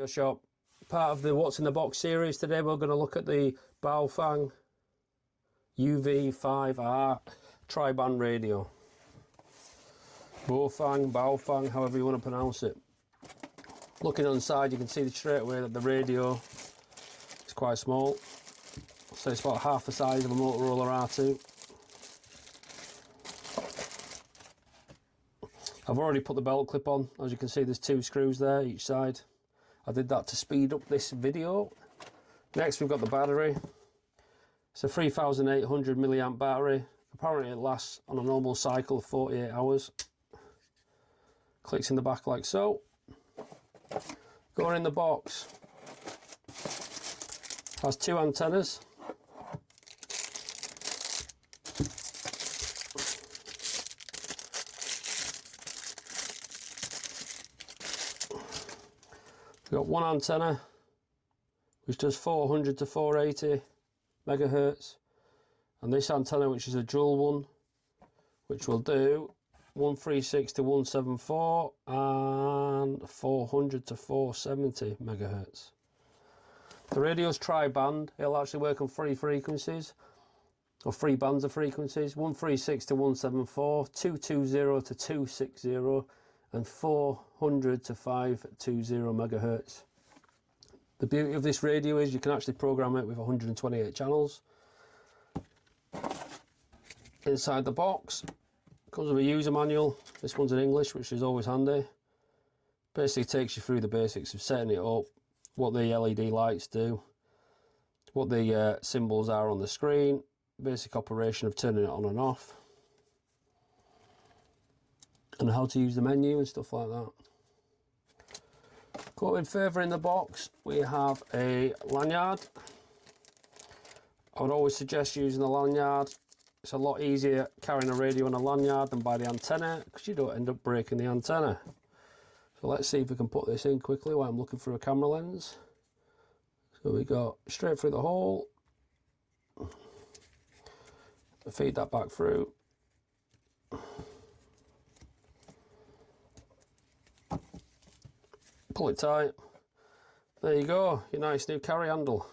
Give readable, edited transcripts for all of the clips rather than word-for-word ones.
Shop, part of the What's in the Box series. Today we're going to look at the Baofeng UV5R Triband radio. Baofeng, however you want to pronounce it. Looking inside, you can see straight away that the radio is quite small. So it's about half the size of a Motorola R2. I've already put the belt clip on. As you can see, there's 2 screws there each side. I did that to speed up this video. Next we've got the battery. It's a 3800 milliamp battery. Apparently it lasts on a normal cycle of 48 hours. Clicks in the back like so. Going in the box. Has 2 antennas. We've got one antenna which does 400 to 480 megahertz, and this antenna, which is a dual one, which will do 136 to 174 and 400 to 470 megahertz. The radio's tri-band. It'll actually work on 3 frequencies, or 3 bands of frequencies: 136 to 174, 220 to 260, and 400 to 520 megahertz. The beauty of this radio is you can actually program it with 128 channels. Inside the box comes with a user manual. This one's in English, which is always handy. Basically takes you through the basics of setting it up, what the LED lights do, what the symbols are on the screen, basic operation of turning it on and off, and how to use the menu and stuff like that. Going further in the box, we have a lanyard. I would always suggest using a lanyard. It's a lot easier carrying a radio on a lanyard than by the antenna, because you don't end up breaking the antenna. So let's see if we can put this in quickly while I'm looking through a camera lens. So we go straight through the hole, feed that back through. Pull it tight. There you go, your nice new carry handle.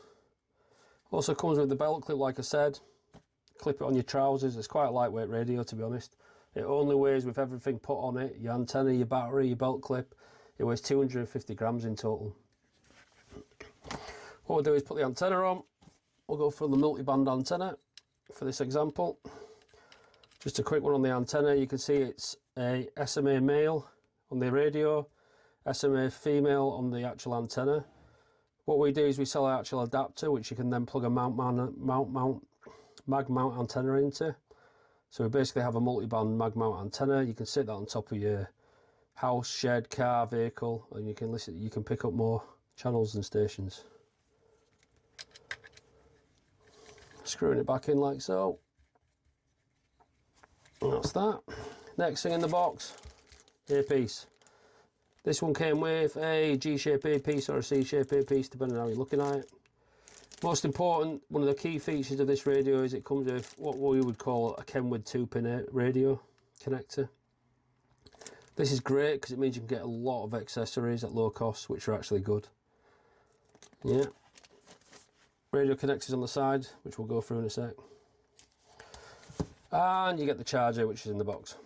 Also comes with the belt clip, like I said. Clip it on your trousers. It's quite a lightweight radio, to be honest. It only weighs, with everything put on it, your antenna, your battery, your belt clip, it weighs 250 grams in total. What we'll do is put the antenna on. We'll go for the multi-band antenna for this example. Just a quick one on the antenna. You can see it's a SMA male on the radio, SMA female on the actual antenna. What we do is we sell an actual adapter, which you can then plug a mag mount antenna into. So we basically have a multi-band mag mount antenna. You can sit that on top of your house, shed, car, vehicle, and you can listen. You can pick up more channels and stations. Screwing it back in like so. And that's that. Next thing in the box, earpiece. This one came with a G-shaped earpiece or a C-shaped earpiece, depending on how you're looking at it. Most important, one of the key features of this radio is it comes with what we would call a Kenwood 2-pin radio connector. This is great because it means you can get a lot of accessories at low cost, which are actually good. Yeah. Radio connectors on the side, which we'll go through in a sec. And you get the charger, which is in the box.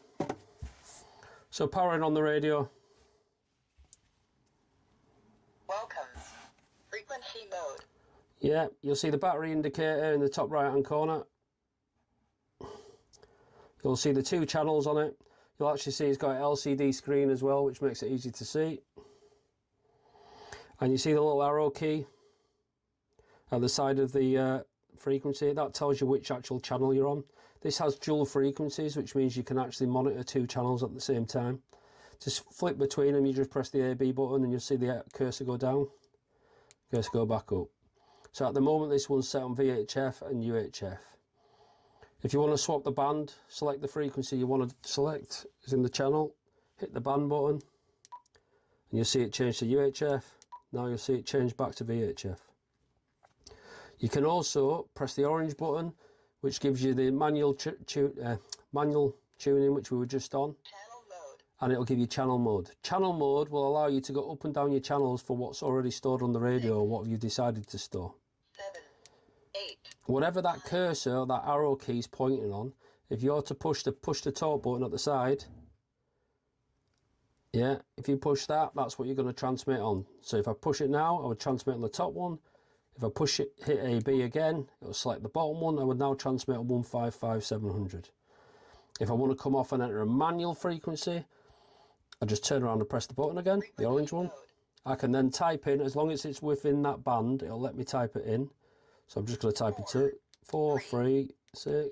So powering on the radio. Welcome. Frequency mode. Yeah, you'll see the battery indicator in the top right hand corner. You'll see the 2 channels on it. You'll actually see it's got an LCD screen as well, which makes it easy to see. And you see the little arrow key at the side of the frequency. That tells you which actual channel you're on. This has dual frequencies, which means you can actually monitor 2 channels at the same time. Just flip between them, you just press the AB button and you'll see the cursor go down, cursor go back up. So at the moment this one's set on VHF and UHF. If you want to swap the band, select the frequency you want to select, is in the channel, hit the band button, and you'll see it change to UHF. Now you'll see it change back to VHF. You can also press the orange button, which gives you the manual tuning, which we were just on. Channel mode. And it'll give you channel mode. Channel mode will allow you to go up and down your channels for what's already stored on the radio, or what you've decided to store. 7, 8. Whatever that cursor, that arrow key is pointing on, if you're to push the talk button at the side, yeah, if you push that, that's what you're going to transmit on. So if I push it now, I would transmit on the top one. If I push it, hit AB again, it'll select the bottom one. I would now transmit on 155,700. If I want to come off and enter a manual frequency, I just turn around and press the button again, the orange one. I can then type in, as long as it's within that band, it'll let me type it in. So I'm just going to type it to 4, 3, 6. 0,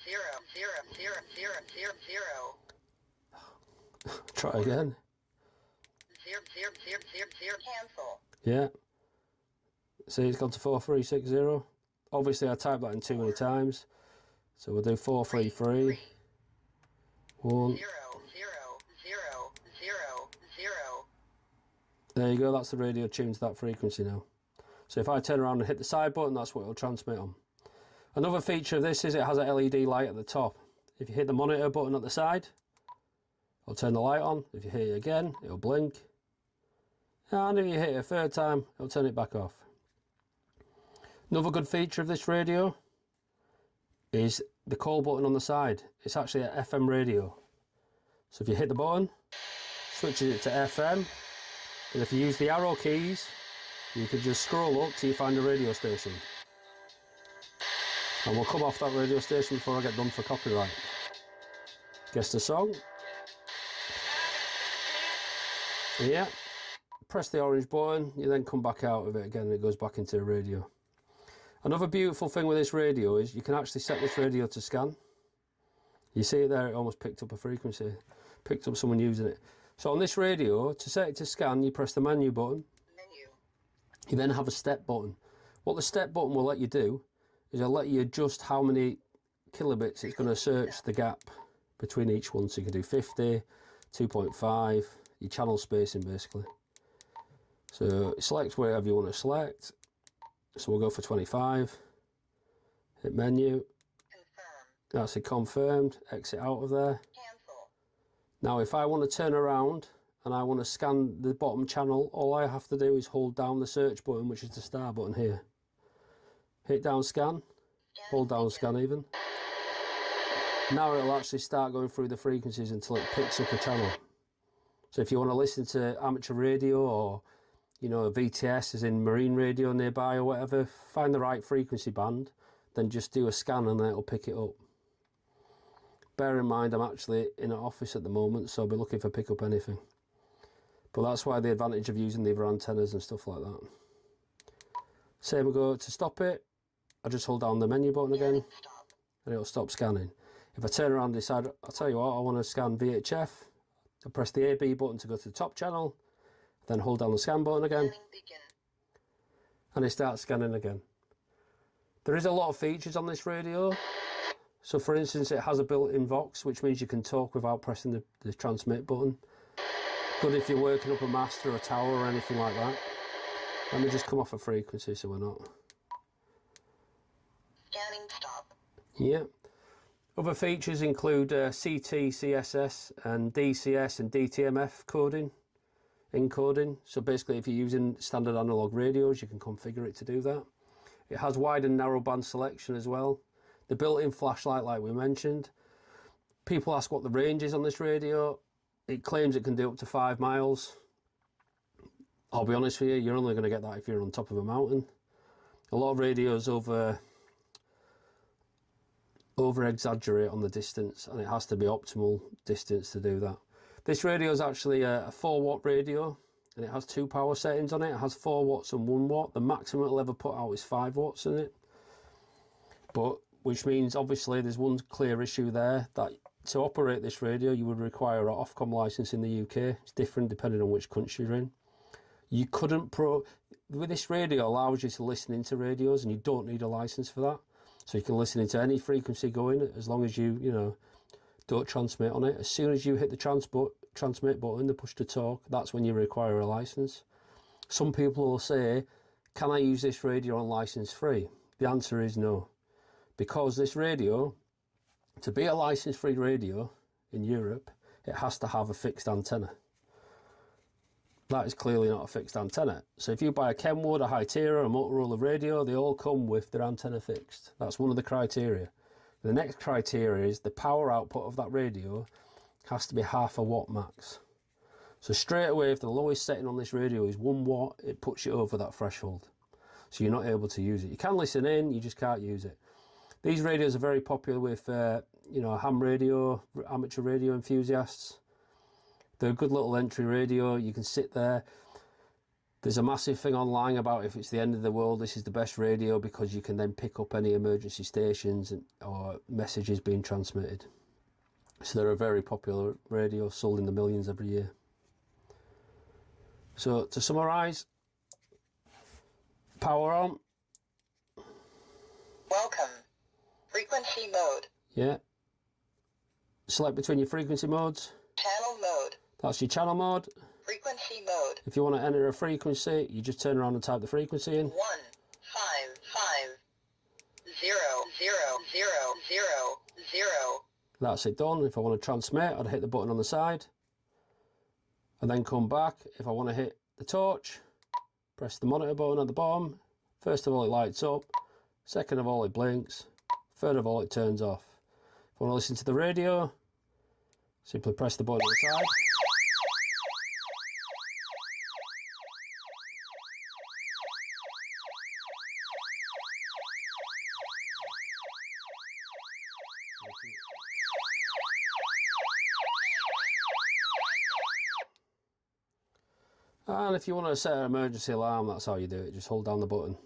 0, 0, 0, 0, 0, 0. Try again. 0, 0, 0, 0, 0. Cancel. Yeah. See, it's gone to 4360. Obviously, I typed that in too many times. So we'll do 433. 1. 0, 0, 0, 0, 0. There you go, that's the radio tuned to that frequency now. So if I turn around and hit the side button, that's what it'll transmit on. Another feature of this is it has a LED light at the top. If you hit the monitor button at the side, it'll turn the light on. If you hit it again, it'll blink. And if you hit it a third time, it'll turn it back off. Another good feature of this radio is the call button on the side. It's actually an FM radio. So if you hit the button, switches it to FM, and if you use the arrow keys, you can just scroll up till you find a radio station. And we'll come off that radio station before I get done for copyright. Guess the song. Yeah. Press the orange button, you then come back out of it again and it goes back into the radio. Another beautiful thing with this radio is you can actually set this radio to scan. You see it there, it almost picked up a frequency, picked up someone using it. So on this radio, to set it to scan, you press the menu button. You then have a step button. What the step button will let you do is it'll let you adjust how many kilobits it's going to search the gap between each one. So you can do 50, 2.5, your channel spacing basically. So select wherever you want to select. So we'll go for 25. Hit menu. Confirm. That's it, confirmed. Exit out of there. Cancel. Now if I want to turn around and I want to scan the bottom channel, all I have to do is hold down the search button, which is the star button here. Hit down scan. Hold down scan even. Now it'll actually start going through the frequencies until it picks up a channel. So if you want to listen to amateur radio, or you know, a VTS is in marine radio nearby or whatever, find the right frequency band, then just do a scan and then it'll pick it up. Bear in mind I'm actually in an office at the moment, so I'll be looking for pick up anything. But that's why the advantage of using the other antennas and stuff like that. Same we go to stop it, I just hold down the menu button again and it'll stop scanning. If I turn around and decide, I'll tell you what, I want to scan VHF, I press the AB button to go to the top channel, then hold down the scan button again, and it starts scanning again. There is a lot of features on this radio. So for instance, it has a built-in Vox, which means you can talk without pressing the transmit button. Good if you're working up a mast or a tower or anything like that. Let me just come off a frequency so we're not. Scanning stop. Yeah. Other features include CT, CSS and DCS and DTMF coding. Encoding. So basically if you're using standard analog radios, you can configure it to do that. It has wide and narrow band selection as well. The built-in flashlight, like we mentioned. People ask what the range is on this radio. It claims it can do up to 5 miles. I'll be honest with you, you're only going to get that if you're on top of a mountain. A lot of radios over exaggerate on the distance, and it has to be optimal distance to do that. This radio is actually a 4-watt radio, and it has 2 power settings on it. It has 4 watts and 1 watt. The maximum it'll ever put out is 5 watts in it. But, which means obviously there's one clear issue there, that to operate this radio you would require an Ofcom license in the UK. It's different depending on which country you're in. You couldn't with this radio allows you to listen into radios and you don't need a license for that. So you can listen into any frequency going, as long as you know, don't transmit on it. As soon as you hit the transmit button, the push to talk, that's when you require a license. Some people will say, can I use this radio on license free? The answer is no. Because this radio, to be a license free radio in Europe, it has to have a fixed antenna. That is clearly not a fixed antenna. So if you buy a Kenwood, a Hytera, a Motorola radio, they all come with their antenna fixed. That's one of the criteria. The next criteria is the power output of that radio has to be 0.5 watt max. So straight away, if the lowest setting on this radio is 1 watt, it puts you over that threshold. So you're not able to use it. You can listen in, you just can't use it. These radios are very popular with, you know, ham radio, amateur radio enthusiasts. They're a good little entry radio. You can sit there. There's a massive thing online about if it's the end of the world, this is the best radio because you can then pick up any emergency stations or messages being transmitted. So they're a very popular radio, sold in the millions every year. So to summarise, power on. Welcome. Frequency mode. Yeah. Select between your frequency modes. Channel mode. That's your channel mode. Frequency mode. If you want to enter a frequency, you just turn around and type the frequency in. 1 5 5 0 0 0 0 0. That's it done. If I want to transmit, I'd hit the button on the side and then come back. If I want to hit the torch, press the monitor button at the bottom. First of all, it lights up. Second of all, it blinks. Third of all, it turns off. If I want to listen to the radio, simply press the button on the side. And if you want to set an emergency alarm, that's how you do it. Just hold down the button.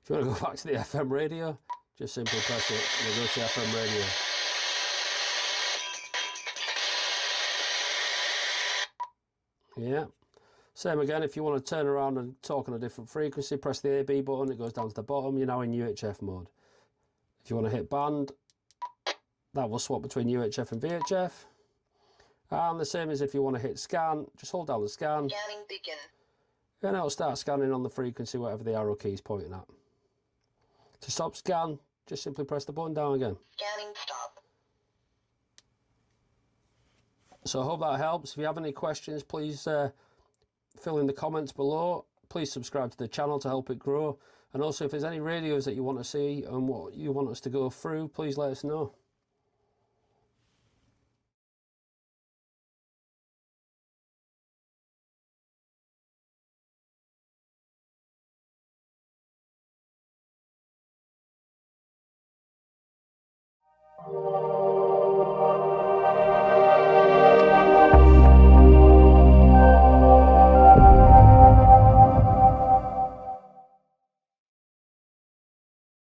If you want to go back to the FM radio, just simply press it and it'll go to the FM radio. Yeah. Same again, if you want to turn around and talk on a different frequency, press the AB button, it goes down to the bottom, you're now in UHF mode. If you want to hit band, that will swap between UHF and VHF. And the same as if you want to hit scan, just hold down the scan. Scanning begin. And it'll start scanning on the frequency, whatever the arrow key is pointing at. To stop scan, just simply press the button down again. Scanning stop. So I hope that helps. If you have any questions, please fill in the comments below. Please subscribe to the channel to help it grow. And also, if there's any radios that you want to see and what you want us to go through, please let us know.